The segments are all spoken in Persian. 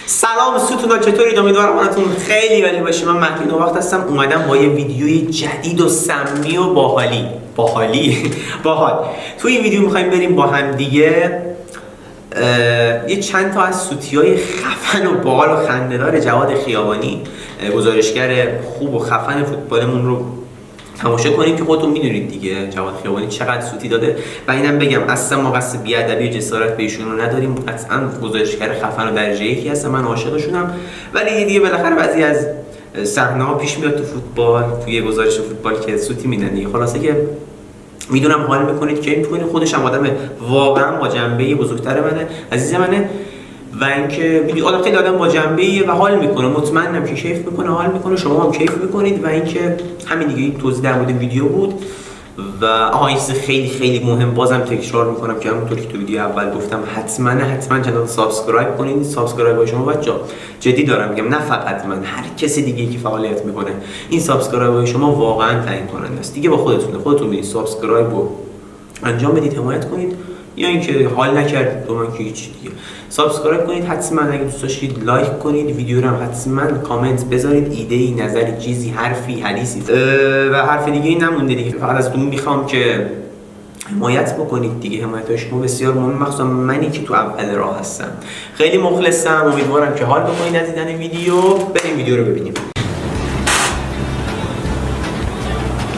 سلام ستونا، چطورید؟ امیدوارم حالتون خیلی عالی باشه. من مهدی نوبخت هستم. اومدم با یه ویدیوی جدید و سمی و باحال. تو این ویدیو میخوایم بریم با هم دیگه یه چند تا از سوتیای خفن و باحال و خنده‌دار جواد خیابانی، گزارشگر خوب و خفن فوتبالمون رو تماشا کنیم که خودتون میدونید دیگه جواد خیابانی چقدر سوتی داده. و اینم بگم اصلا ما قصد بی‌ادبی و جسارت به ایشون رو نداریم، قطعاً گزارشگر خفن و درجه یکی هستن، من عاشقشونم. ولی دیگه بالاخره بعضی از صحنه‌ها پیش میاد تو فوتبال، توی گزارش فوتبال که سوتی میدن دیگه. خلاصه که میدونم حال میکنید که میتونید، خودش هم آدم واقعا با جنبه بزرگتر منه، عزیز منه، و اینکه آدم خیلی آدم با جنبه‌ای و حال میکنه، مطمئنم که کیف میکنه، حال میکنه، شما هم کیف میکنید. و اینکه همین دیگه این توضیح در مورد ویدیو بود. و این چیز خیلی مهم، بازم تکرار میکنم که همونطور که تو ویدیو اول گفتم، حتما کانال سابسکرایب کنید. سابسکرایب های شما بچا جدی دارم میگم، نه فقط من، هر کسی دیگه که فعالیت میکنه، این سابسکرایب های شما واقعا تعیین کننده است دیگه. با خودتون برید سابسکرایب رو انجام بدید، حمایت کنید، یا اینکه حال نکردید با من که هیچ دیگه. سابسکرایب کنید حتما، اگه دوست داشتید لایک کنید، ویدیو رو هم حتما کامنت بذارید، ایده‌ای، نظری، چیزی، حرفی، حدیثی و حرف دیگه ای نمونده دیگه. فقط ازتون میخوام که حمایت بکنید دیگه. حمایت شما بسیار مهمه، مخصوصا منی که تو اول راه هستم. خیلی مخلصم، امیدوارم که حال بکنید از دیدن ویدیو. بریم ویدیو رو ببینیم.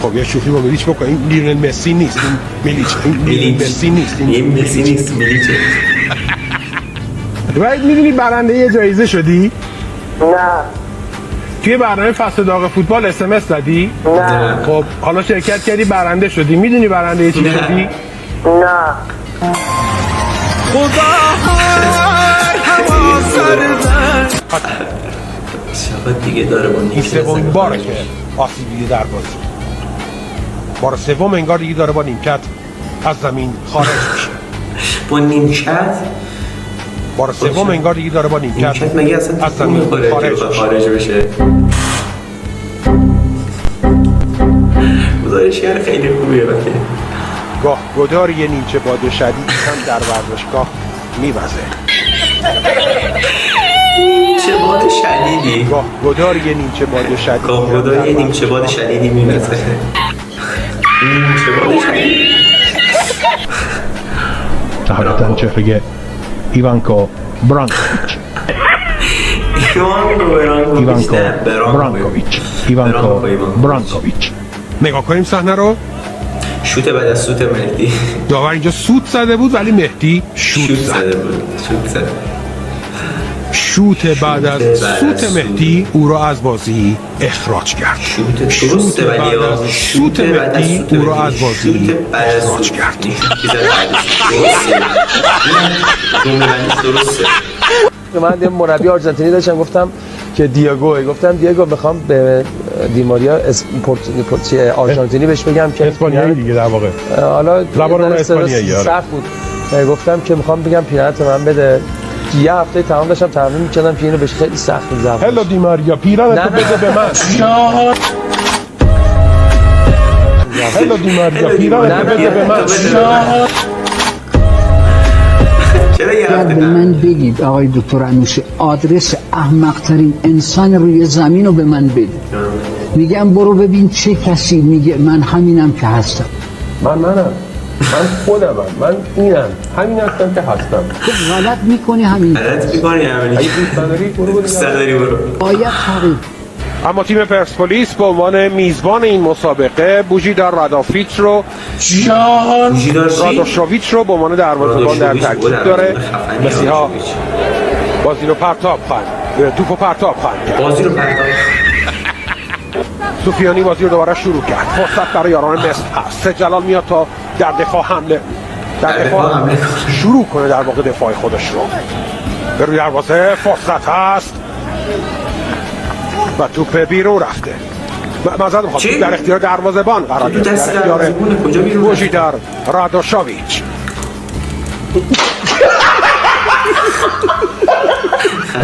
خب یه شوخی با میلیچ بکن. این لیونل مسی نیست، این میلیچ مسی نیست، این مسی نیست، میلیچه. باید میدونی برنده یه جایزه شدی؟ نه. توی برنامه فصل داغ فوتبال SMS زدی؟ نه. خب حالا شرکت کردی، برنده شدی. میدونی برنده چی شدی؟ نه. خدا هوا سرزن. شاید دیگه داره با این سومین باره که آسیب دیده در بازی. بار سوم انگار دیگه داره با نیمکت از زمین خارج میشه. با نیمکت؟ بار سوم انگار دیگه داره با نیمکت مگه اصلا از زمین خارج بشه؟ گزارشگر خیلی خوبیه. وقتی گاه گدار یه نیمچه باد شدید هم در ورزشگاه میوزه. چه باد شدیدی؟ گاه گدار یه نیمچه باد شدید، گاه گدار یه نیمچه باد شدیدی میوزه. نیمچه باد شدیدی. نهایتاً چهره ایوانکو برانکوویچ. ایوانکو برانکوویچ. نگاه کنیم صحنه رو. شوت بعد از سوت مهدی. داور اینجا سوت زده بود ولی مهدی شوت زده بود. شوت بعد از سوت مهدی او را از بازی اخراج کرد. شوت بعد از سوت مهدی او را از بازی اخراج کرد. من یه مربی آرژانتینی داشتم، گفتم که دیگو میخوام به دیماریا آرژانتینی بهش بگم که اسپانیایی دیگه در واقع. حالا زبان اسپانیایی سخت بود. گفتم که میخوام بگم پیرنت من بده. یه هفته تمام داشتم تمرین می‌کردم که اینو بهش خیلی سخت می‌زدم. هلو دیماریا، پیرنت بده به من. هلو دیماریا، پیرنت بده به من. اگر به من بگید آقای دکتر انوشه آدرس احمق‌ترین انسان روی زمین رو به من بدید، میگم برو ببین چه کسی. میگه من همینم که هستم. من خودمم، من اینم، همین هستم که هستم. تو غلط میکنی همین. اگه دوست داری برو. باید تغییر. اما تیم پرسپولیس به عنوان میزبان این مسابقه بوژیدار رادوشویچ رو به عنوان دروازه‌بان در ترکیب داره. مسیحا بازی رو پرتاب خواهند، توپو پرتاب خواهند. سوفیانی بازی رو دوباره شروع کرد. فرصت برای یاران مصر هست. جلال میاد تا در دفاع حمله شروع کنه، در واقع دفاع خودش رو. به روی دروازه فرصت هست و توپ بیرون رفته. معذرت میخوام، در اختیار دروازه‌بان قرار گرفت. در اختیار بوژیدار رادوشویچ.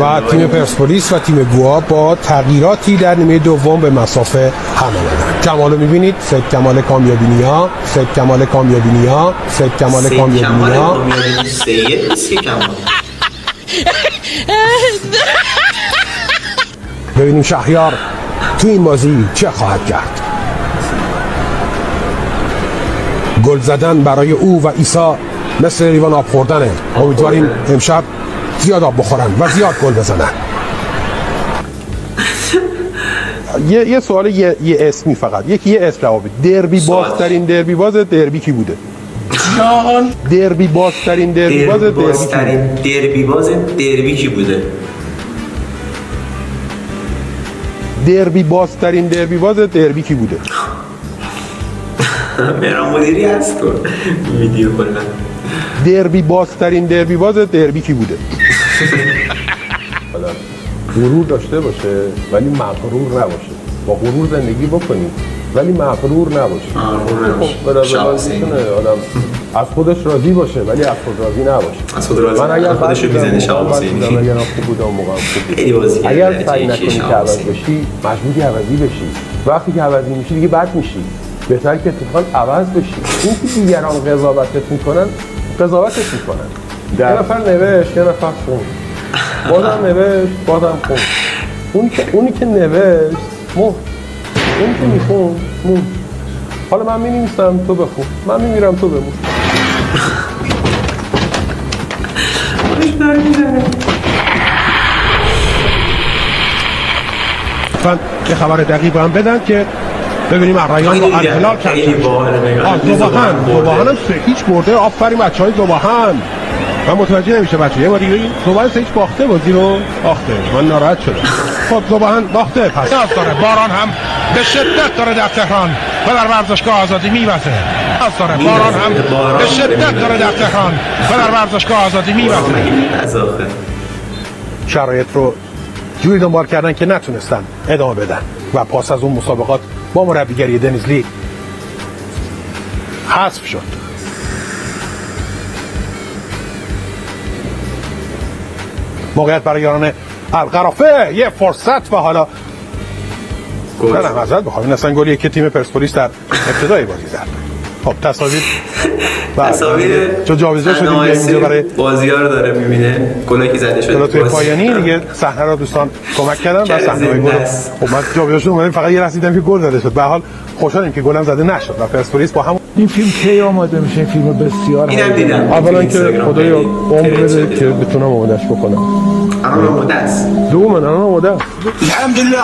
و تیم پرسپولیس و تیم گوا با تغییراتی در نیمه دوم به مسافه هم آمدند. کمال رو می‌بینید، سید کمال کامیابینیا، ببینیم شهریار تو این بازی چه خواهد کرد. گل زدن برای او و عیسی مثل لیوان آب خوردنه. امیدواریم امشب زیاد آب بخورن و زیاد گل بزنن. یه سوال یه اسمی فقط یه اسم جواب. دربی بازترین دربی باز دربی کی بوده؟ دربی بازترین دربی باز دربی باز دربی کی بوده؟ دربی بازترین دربی باز دربی کی بوده؟ مهران مدیری هست تو ویدیو کلا. دربی بازترین دربی باز دربی کی بوده؟ غرور داشته باشه ولی مغرور نباشه. با غرور زندگی بکنی ولی مغرور نباشه. آدم از خودش راضی باشه ولی از خود راضی نباشه. از خود راضی. من اگر خودشو میزنه شهاب حسینی. اگر خوب بودم موقع خوب. اگر سعی نکنی که عوض بشی مجبوری عوضی بشی. وقتی که عوضی میشی دیگه بد میشی. بهتره که اتفاقا عوض بشی. این که دیگران قضاوتت میکنن قضاوتت میکنن. یه نفر نوشت یه نفر خوند. بازم نوشت بازم خوند. اونی که نوشت اونی که میخوند حالا من می‌نویسم تو بخون، من میمیرم تو بمون. من یه خبر دقیق هم بدن که ببینیم الرایان با الهلال زباهن هم 3-0 برده. آفرین بچه‌های زباهن. من متوجه نمیشه بچه یه بار دیگه زباهن 3-0 باخته بازی رو باخته. من ناراحت شدم. خب زباهن باخته پس نیاز داره. باران هم به شدت داره در تهران و در ورزشگاه آزادی میوزه. نیاز داره. باران هم به شدت داره در تهران و در ورزشگاه آزادی میوزه. شرایط رو جوری دنبال کردن که نتونستن ادامه بدن و پاس از اون مسابقات با مربیگری دنیزلی حذف شد. موقعیت برای یاران القرافه یه فرصت و حالا نه معذرت بخوام این اصلا گلیه که تیم پرسپولیس در ابتدای بازی زد. خب تصاویر چون جاویزا شدیم اینجا برای بازیار داره میبینه گلی که زده شده توی پایانی دیگه صحنه رو دوستان کمک کردن و صحنه گل. خب من جاویزا شدم فقط یه رسیدم که گل زده شد. به حال خوشحالیم که گلم زده نشد و پرسپولیس با هم. این فیلم کی آماده میشه؟ این فیلم بسیار اینم دیدم. اولا که خدایا عمر بده که بتونم آمادهش بکنم. الان آماده است. دوم الان آماده است. الحمدلله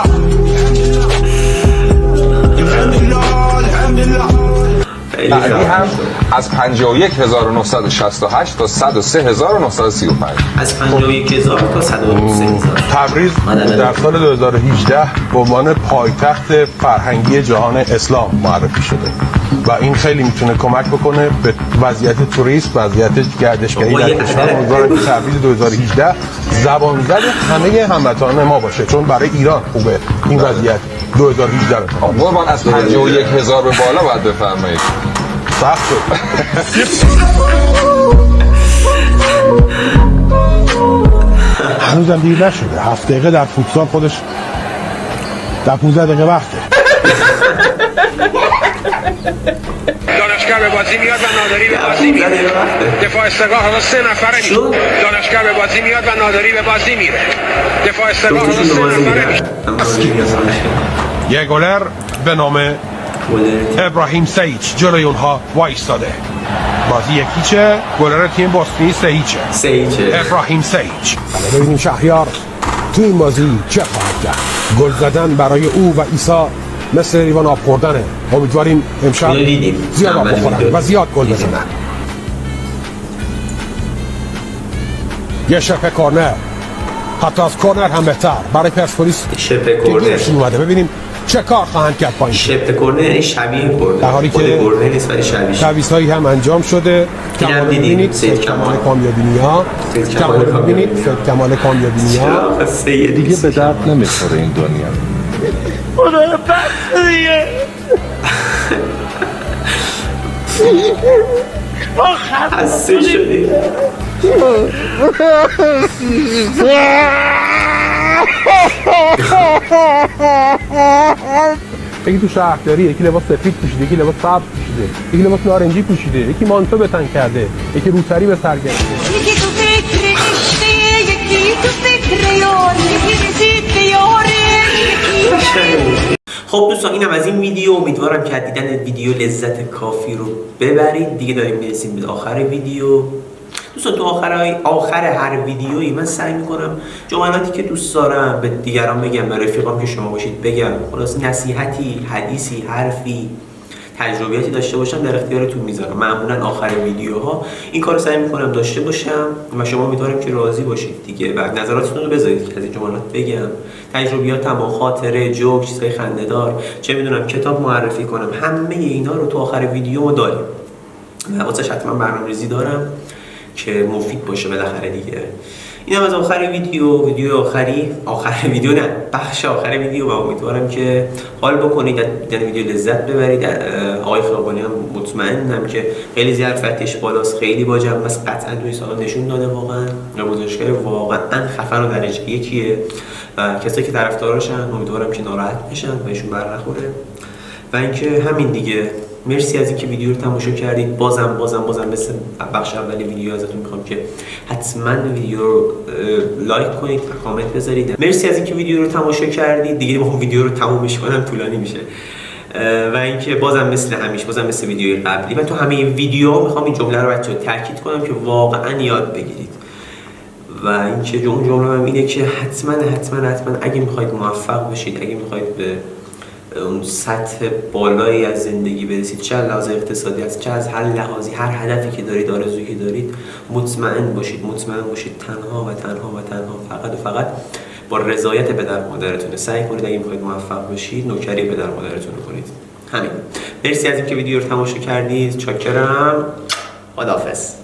بعدی هم از 51968 تا 103935 از 51000 تا 103000. تبریز در سال 2018 به عنوان پایتخت فرهنگی جهان اسلام معرفی شده و این خیلی میتونه کمک بکنه به وضعیت توریست، وضعیت گردشگری در کشور. امیدوارم که تبریز 2018 زبانزد همه هموطنان ما باشه چون برای ایران خوبه این وضعیت 2018. قربان از 51000 به بالا باید بفرمایید. سخت شد. هنوزم دیر نشده. 7 دقیقه در فوتسال خودش در 15 دقیقه وقته. دانشگر به بازی میاد و نادری به بازی میره. دفاع استقلال حالا 3 نفره میشه. دانشگر به بازی میاد و نادری به بازی میره. دفاع استقلال حالا 3 نفره میشه. یه گلر به نام ابراهیم سیچ جلوی اونها وایستاده. بازی 1-0. گلر تیم بوسنی سیچه. ابراهیم سیچ. ببینیم شهریار تو این بازی چه خواهد کرد. گل زدن برای او و عیسی مثل لیوان آب خوردنه. امیدواریم امشب زیاد آب بخورن و زیاد گل بزنن. یه شبه کورنر، حتی از کورنر هم بهتر برای پرسپولیس دیگرشون اومده. ببینیم چه کار خواهند کرد پایین. شبه کورنر یعنی شبیه کورنر، در حالی که کورنر نیست ولی شبیه. تعویض‌هایی هم انجام شده. اینم دیدیم سید کمال کامیابی‌نیا. سید کمال کامیابی‌نیا دیگه به درد نمیخوره این دنیا. خدا بس دیگه ما خسته شدیم. یکی تو شهرداری یکی لباس سفید پوشیده، یکی لباس سبز پوشیده، یکی لباس نارنجی پوشیده، یکی مانتو به تن کرده، یکی روسری به سر گرفته. یکی تو فکر رشته خب دوستان اینم از این ویدیو. امیدوارم که از دیدن ویدیو لذت کافی رو ببرید. دیگه داریم میرسیم به آخر ویدیو. دوستان تو آخر هر ویدیویی من سعی میکنم جملاتی که دوست دارم به دیگران بگم، به رفیقام که شما باشید بگم، خلاص نصیحتی، حدیثی، حرفی، تجربیاتی داشته باشم در اختیارتون میذارم. معمولا آخر ویدیوها این کارو سعی میکنم داشته باشم و شما امیدوارم که راضی باشید دیگه و نظراتتون رو بذارید که از این جملات بگم. تجربیاتم، خاطره، جوک، چیزای خنده‌دار، چه میدونم کتاب معرفی کنم، همه اینا رو تو آخر ویدیو ما داریم و واسش حتما برنامه‌ریزی دارم که مفید باشه بالاخره دیگه. اینم از آخر ویدیو آخر ویدیو نه، بخش آخر ویدیو و امیدوارم که حال بکنید، از دیدن ویدیو لذت ببرید. آقای خیابانی هم مطمئنم که خیلی ظرفیتش بالاست، خیلی با جنبه است، قطعا توی سال نشون داده واقعا و گزارشگر واقعا خفن و درجه یکیه و کسایی که طرفداراشن امیدوارم که ناراحت بشن و ایشون بر نخوره. و اینکه همین دیگه. مرسی از اینکه ویدیو رو تماشا کردید. بازم مثل بخش اولی ویدیو ازتون میخوام که حتما ویدیو رو لایک کنید و کامنت بذارید. مرسی از اینکه ویدیو رو تماشا کردید. دیگه میخوام ویدیو رو تمومش کنم، طولانی میشه. و اینکه بازم مثل همیشه، بازم مثل ویدیوی قبلی و تو همه این ویدیوها میخوام این جمله رو بچه‌ها تاکید کنم که واقعا یاد بگیرید. و اینکه جمله هم اینه که حتما اگه میخواید موفق بشید، اگه میخواید به اون سطح بالایی از زندگی برسید، چه لحاظ اقتصادی است، چه از هر لحاظی، هر هدفی که دارید، آرزویی که دارید، مطمئن باشید تنها فقط با رضایت پدر مادرتون سعی کنید. اگه میخواید موفق بشید نوکری پدر مادرتون رو کنید. همین. مرسی از اینکه ویدیو رو تماشا کردید. چاکرم. خداحافظ.